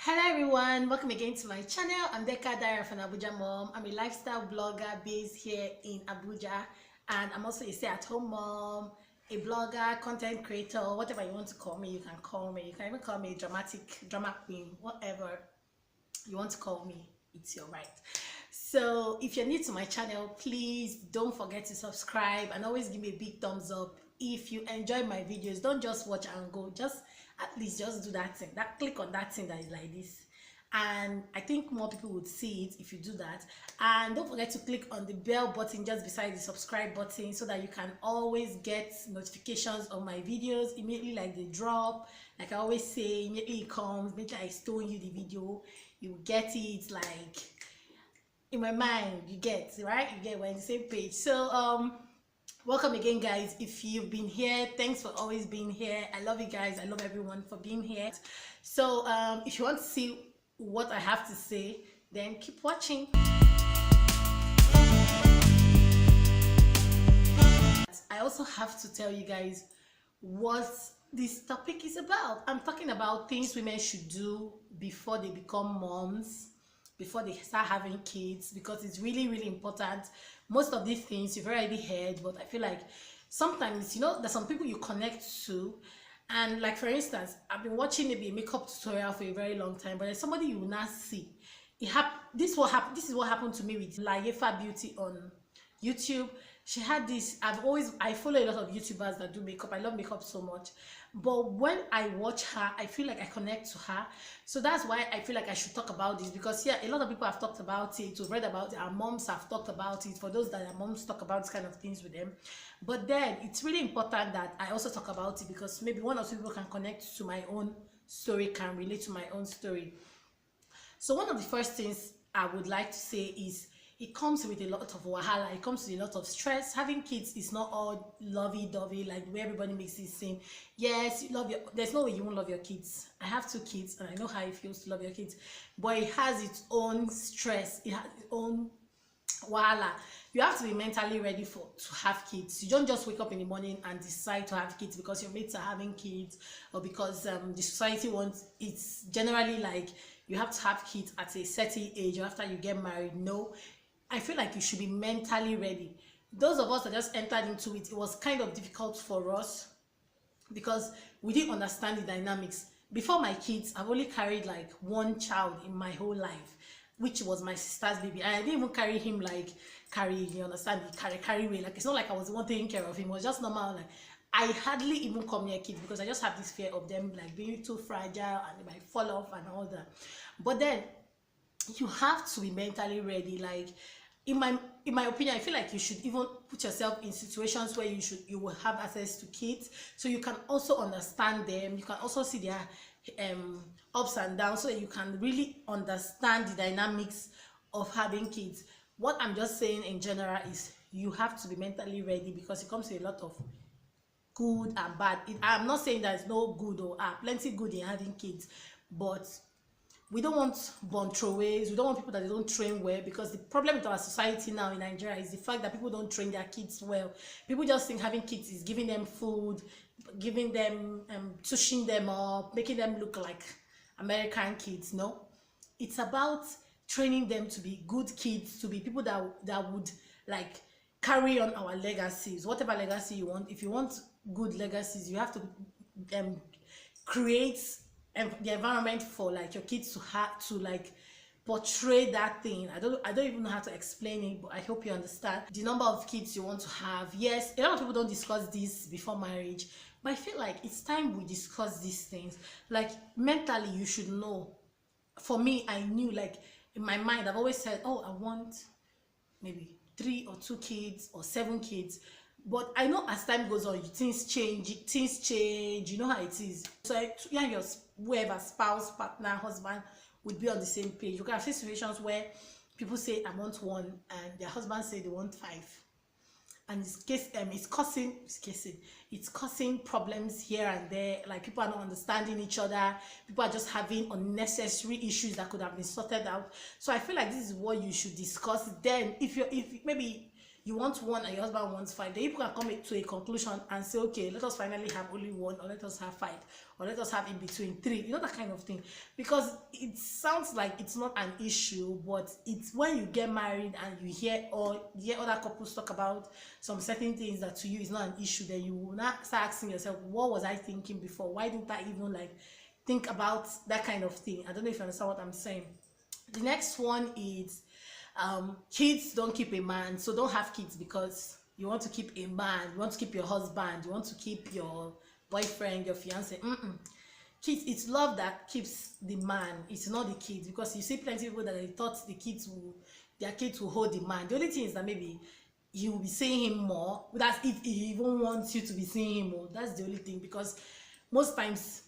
Hello everyone, welcome again to my channel. I'm Deka Dara from Abuja Mom. I'm a lifestyle blogger based here in Abuja, and I'm also a stay-at-home mom, a blogger, content creator, whatever you want to call me. You can call me. You can even call me a drama queen, whatever you want to call me. It's your right. So if you're new to my channel, please don't forget to subscribe and always give me a big thumbs up. If you enjoy my videos, don't just watch and go, just at least just do that thing, click on that thing that is like this, and I think more people would see it if you do that. And don't forget to click on the bell button just beside the subscribe button so that you can always get notifications of my videos immediately, like they drop. Like I always say, immediately it comes, immediately I stone you the video, you get it like in my mind. You get right, you get, we're on the same page. So welcome again, guys. If you've been here, thanks for always being here. I love you guys. I love everyone for being here. So if you want to see what I have to say, then keep watching. I also have to tell you guys what this topic is about. I'm talking about things women should do before they become moms, before they start having kids, because it's really important. Most of these things you've already heard, but I feel like sometimes, you know, there's some people you connect to, and like for instance, I've been watching maybe a makeup tutorial for a very long time, but there's somebody you will not see. This is what happened to me with Layefa Beauty on YouTube. She had this, I follow a lot of YouTubers that do makeup. I love makeup so much, but when I watch her, I feel like I connect to her. So that's why I feel like I should talk about this, because yeah, a lot of people have talked about it, we've read about it, our moms have talked about it. For those that our moms talk about this kind of things with them, but then it's really important that I also talk about it, because maybe one or two people can connect to my own story, can relate to my own story. So one of the first things I would like to say is, it comes with a lot of wahala, it comes with a lot of stress. Having kids is not all lovey-dovey like the way everybody makes it seem. Yes, you love there's no way you won't love your kids. I have 2 kids and I know how it feels to love your kids, but it has its own stress, it has its own wahala. You have to be mentally ready to have kids. You don't just wake up in the morning and decide to have kids because your mates are having kids, or because the society wants. It's generally like you have to have kids at a certain age or after you get married. No, I feel like you should be mentally ready. Those of us that just entered into it, it was kind of difficult for us because we didn't understand the dynamics. Before my kids, I've only carried like 1 child in my whole life, which was my sister's baby. And I didn't even carry him like you understand, the carry way. Like, it's not like I was the one taking care of him. It was just normal. Like, I hardly even come near kids because I just have this fear of them like being too fragile and they might fall off and all that. But then you have to be mentally ready. Like, in my opinion, I feel like you should even put yourself in situations where you will have access to kids, so you can also understand them. You can also see their ups and downs, so that you can really understand the dynamics of having kids. What I'm just saying in general is you have to be mentally ready, because it comes with a lot of good and bad. I'm not saying there's no good, or plenty good in having kids, but we don't want born throwaways. We don't want people that they don't train well, because the problem with our society now in Nigeria is the fact that people don't train their kids well. People just think having kids is giving them food, giving them tushing them up, making them look like American kids. No, it's about training them to be good kids, to be people that would like carry on our legacies, whatever legacy you want. If you want good legacies, you have to create the environment for like your kids to have to like portray that thing. I don't even know how to explain it, but I hope you understand the number of kids you want to have. Yes, a lot of people don't discuss this before marriage, but I feel like it's time we discuss these things. Like, mentally you should know. For me, I knew, like, in my mind I've always said, oh, I want maybe 3 or 2 kids or 7 kids. But I know as time goes on, things change, you know how it is. So you and your whoever, spouse, partner, husband, would be on the same page. You can have situations where people say I want 1 and their husband say they want 5, and it's causing problems here and there. Like, people are not understanding each other, people are just having unnecessary issues that could have been sorted out. So I feel like this is what you should discuss. Then if maybe you want one and your husband wants five, then you can come to a conclusion and say, okay, let us finally have only one, or let us have five, or let us have in between three, you know, that kind of thing. Because it sounds like it's not an issue, but it's when you get married and you hear other couples talk about some certain things that to you is not an issue, then you will not start asking yourself, what was I thinking before? Why didn't I even like think about that kind of thing? I don't know if you understand what I'm saying. The next one is kids don't keep a man. So don't have kids because you want to keep a man, you want to keep your husband, you want to keep your boyfriend, your fiance. Kids, it's love that keeps the man, it's not the kids. Because you see plenty of people that they thought their kids will hold the man. The only thing is that maybe you will be seeing him more. That's if he even wants you to be seeing him more. That's the only thing. Because most times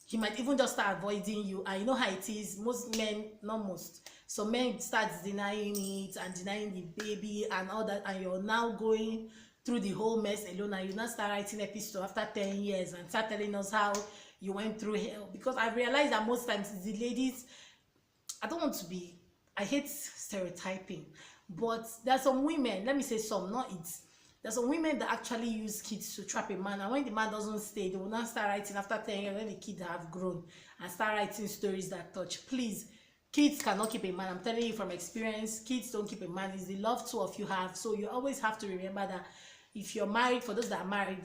he might even just start avoiding you, and you know how it is. Most men, not most, so men start denying it and denying the baby and all that, and you're now going through the whole mess alone, and you now start writing episode after 10 years and start telling us how you went through hell. Because I realized that most times it's the ladies. I hate stereotyping, but there's some women, let me say some, not it's, there's some women that actually use kids to trap a man, and when the man doesn't stay, they will not start writing after 10 years when the kids have grown and start writing stories that touch. Please, kids cannot keep a man. I'm telling you from experience, kids don't keep a man. It's the love two of you have. So you always have to remember that if you're married, for those that are married,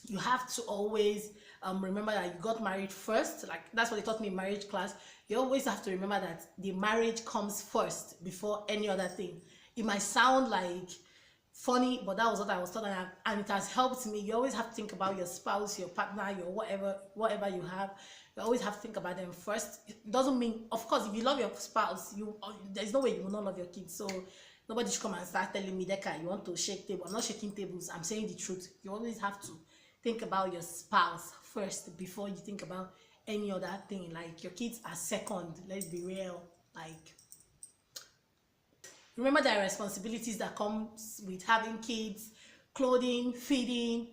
you have to always remember that you got married first. Like that's what they taught me in marriage class. You always have to remember that the marriage comes first before any other thing. It might sound like funny, but that was what I was taught, and it has helped me. You always have to think about your spouse, your partner, your whatever you have. You always have to think about them first. It doesn't mean, of course, if you love your spouse, there's no way you will not love your kids. So nobody should come and start telling me that you want to shake table. I'm not shaking tables. I'm saying the truth. You always have to think about your spouse first before you think about any other thing. Like your kids are second. Let's be real. Like, remember there are responsibilities that comes with having kids, clothing, feeding,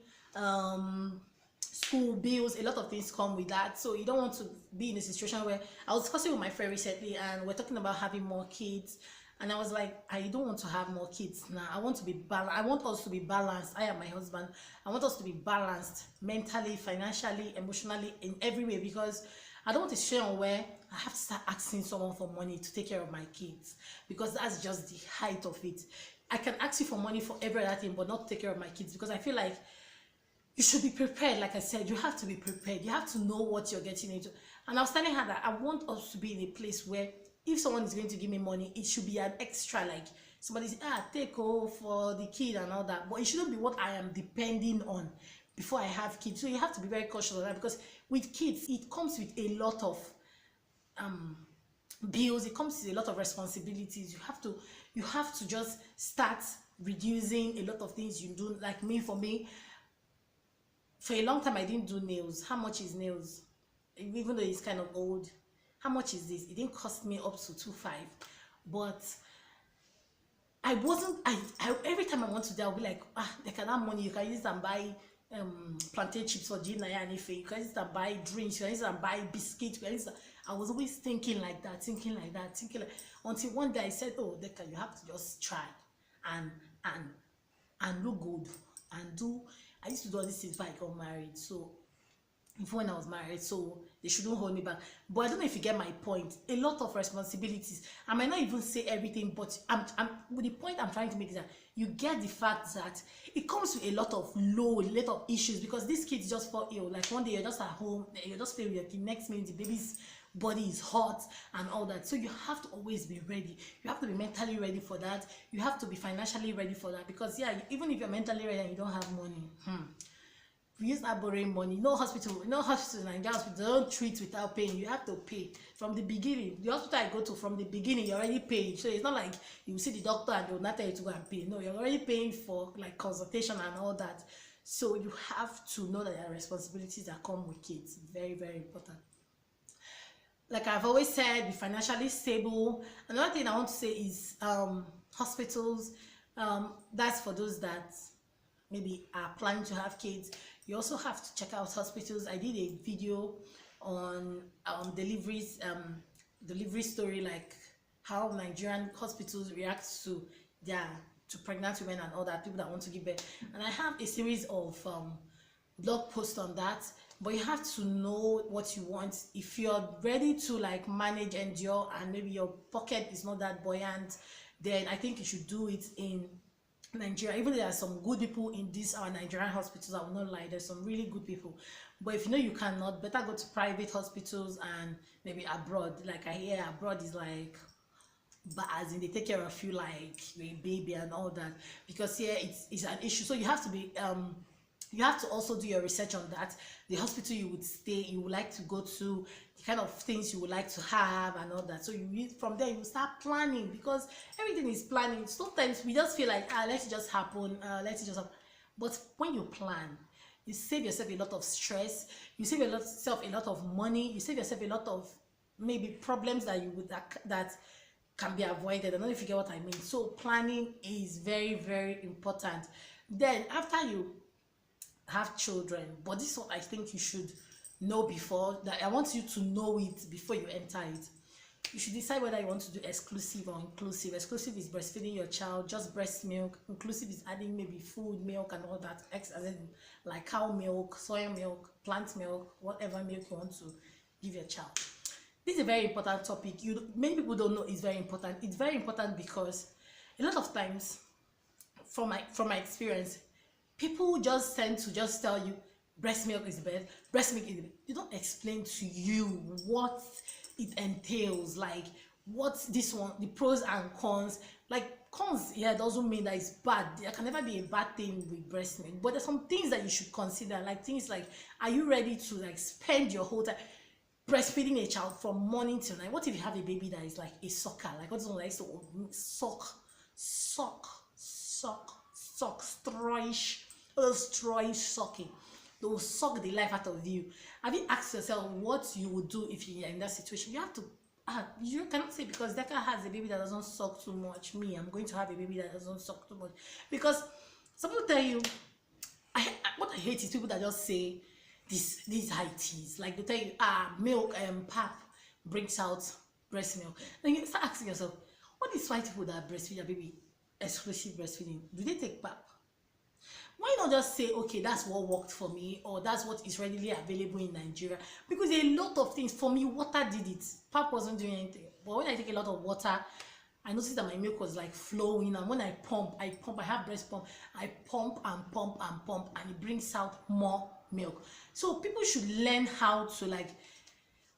school bills. A lot of things come with that. So you don't want to be in a situation where, I was discussing with my friend recently, and we're talking about having more kids, and I was like, I don't want to have more kids now. I want to be balanced. I want us to be balanced. I and my husband, I want us to be balanced mentally, financially, emotionally, in every way, because I don't want to share on where I have to start asking someone for money to take care of my kids, because that's just the height of it. I can ask you for money for every other thing, but not take care of my kids, because I feel like you should be prepared. Like I said, you have to be prepared. You have to know what you're getting into. And I was telling her that I want us to be in a place where if someone is going to give me money, it should be an extra, like somebody say, take for the kid and all that, but it shouldn't be what I am depending on before I have kids. So you have to be very cautious of that, because with kids, it comes with a lot of bills. It comes with a lot of responsibilities. You have to just start reducing a lot of things you do. Like for me, for a long time I didn't do nails. How much is nails? Even though it's kind of old, how much is this? It didn't cost me up to 2.5, but I wasn't. I every time I want to do, I'll be like, they can have money. You can use it and buy plantain chips or gin and anything. You can use it and buy drinks. You can use it and buy biscuits. I was always thinking like that, until one day I said, oh, Deka, you have to just try and look good and do. I used to do all these things before I got married. So before when I was married, so they shouldn't hold me back. But I don't know if you get my point. A lot of responsibilities. I might not even say everything, but the point I'm trying to make is that you get the fact that it comes with a lot of load, a lot of issues, because these kids just fall ill. Like one day you're just at home, you're just playing with your kid, next minute the baby's body is hot and all that. So you have to always be ready. You have to be mentally ready for that. You have to be financially ready for that, because yeah, even if you're mentally ready and you don't have money, you start borrowing money. No hospital, Nigerian hospital don't treat without paying. You have to pay from the beginning. The hospital I go to, from the beginning, you're already paying. So it's not like you see the doctor and they will not tell you to go and pay. No, you're already paying for like consultation and all that. So you have to know that there are responsibilities that come with kids. Very, very important. Like I've always said, be financially stable. Another thing I want to say is hospitals. That's for those that maybe are planning to have kids. You also have to check out hospitals. I did a video on delivery story, like how Nigerian hospitals react to their to pregnant women and all that, people that want to give birth. And I have a series of blog posts on that. But you have to know what you want. If you're ready to like manage, endure, and maybe your pocket is not that buoyant, then I think you should do it in Nigeria. Even though there are some good people in these our Nigerian hospitals, I will not lie, there's some really good people. But if you know you cannot, better go to private hospitals and maybe abroad. Like I hear abroad is like, but as in they take care of you like your baby and all that, because here it's an issue. So you have to be you have to also do your research on that, the hospital you would stay, you would like to go to, the kind of things you would like to have and all that. So you from there you start planning, because everything is planning. Sometimes we just feel like let it just happen, let it just happen. But when you plan, you save yourself a lot of stress, you save yourself a lot of money, you save yourself a lot of maybe problems that you would that can be avoided. I don't know if you get what I mean. So planning is very, very important. Then after you have children, but this is what I think you should know before, that I want you to know it before you enter it. You should decide whether you want to do exclusive or inclusive. Exclusive is breastfeeding your child, just breast milk. Inclusive is adding maybe food, milk and all that, as in like cow milk, soy milk, plant milk, whatever milk you want to give your child. This is a very important topic. Many people don't know it's very important. It's very important because a lot of times, from my experience, people just tend to just tell you breast milk is the best, breast milk is the best. They don't explain to you what it entails, like what's this one, the pros and cons. Like cons here doesn't mean that it's bad. There can never be a bad thing with breast milk, but there's some things that you should consider, like things like, are you ready to like spend your whole time breastfeeding a child from morning till night? What if you have a baby that is like a sucker, like what's like so suck, stroish, stroish sucking, they will suck the life out of you. Have you asked yourself what you would do if you're in that situation? You have to you cannot say because Deka has a baby that doesn't suck too much, I'm going to have a baby that doesn't suck too much. Because some people tell you, what I hate is people that just say these high teas, like they tell you milk pap brings out breast milk. Then you start asking yourself, what is white people that breastfeed their baby exclusive breastfeeding, do they take pap? Why not just say, okay, that's what worked for me, or that's what is readily available in Nigeria? Because a lot of things, for me, water did it. Pap wasn't doing anything. But when I take a lot of water, I noticed that my milk was like flowing. And when I pump, I have breast pump. I pump and pump and pump, and it brings out more milk. So people should learn how to like,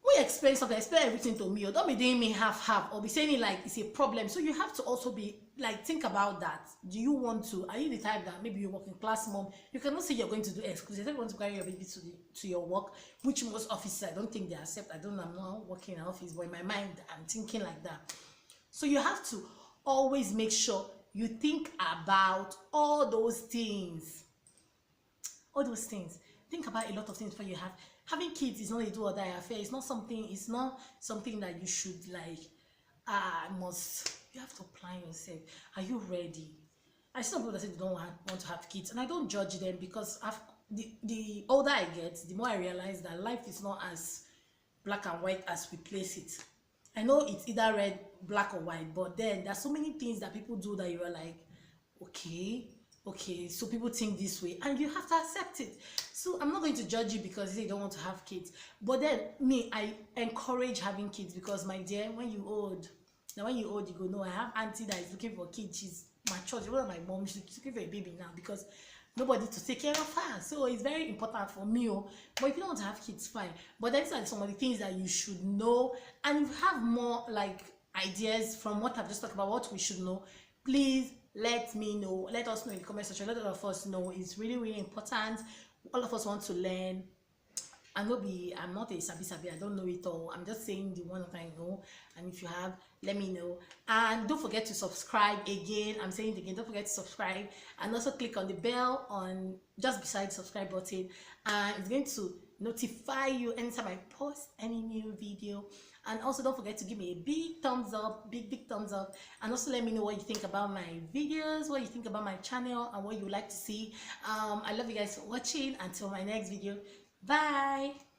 when you explain something, explain everything to me, or don't be doing me half, or be saying it like it's a problem. So you have to also be like, think about that. Do you want to, are you the type that maybe you're working class mom, you cannot say you're going to do exclusive, you want to carry your baby to your work, which most offices, I don't think they accept. I don't know, I'm not working in an office, but in my mind I'm thinking like that. So you have to always make sure you think about all those things. Think about a lot of things before you have. Having kids is not a do or die affair. It's not something that you should like you have to plan yourself. Are you ready? I see some people that say they don't want to have kids, and I don't judge them, because the older I get, the more I realize that life is not as black and white as we place it. I know it's either red, black or white, but then there's so many things that people do that you are like, okay, so people think this way, and you have to accept it. So I'm not going to judge you because you don't want to have kids, but then I encourage having kids, because my dear, when you old, you go, no, I have auntie that is looking for kids. She's matured. One of my mom, she's looking for a baby now because nobody to take care of her. So it's very important for me. But if you don't want to have kids, fine. But these are some of the things that you should know, and if you have more like ideas from what I've just talked about, what we should know, please let me know. Let us know in the comment section. Let all of us know. It's really, really important. All of us want to learn. I'm not a sabi, I don't know it all. I'm just saying the one that I know, and if you have, let me know. And don't forget to subscribe again. I'm saying it again, don't forget to subscribe, and also click on the bell on just beside the subscribe button, and it's going to notify you anytime I post any new video. And also don't forget to give me a big thumbs up, big thumbs up, and also let me know what you think about my videos, what you think about my channel, and what you would like to see. I love you guys for watching. Until my next video, bye.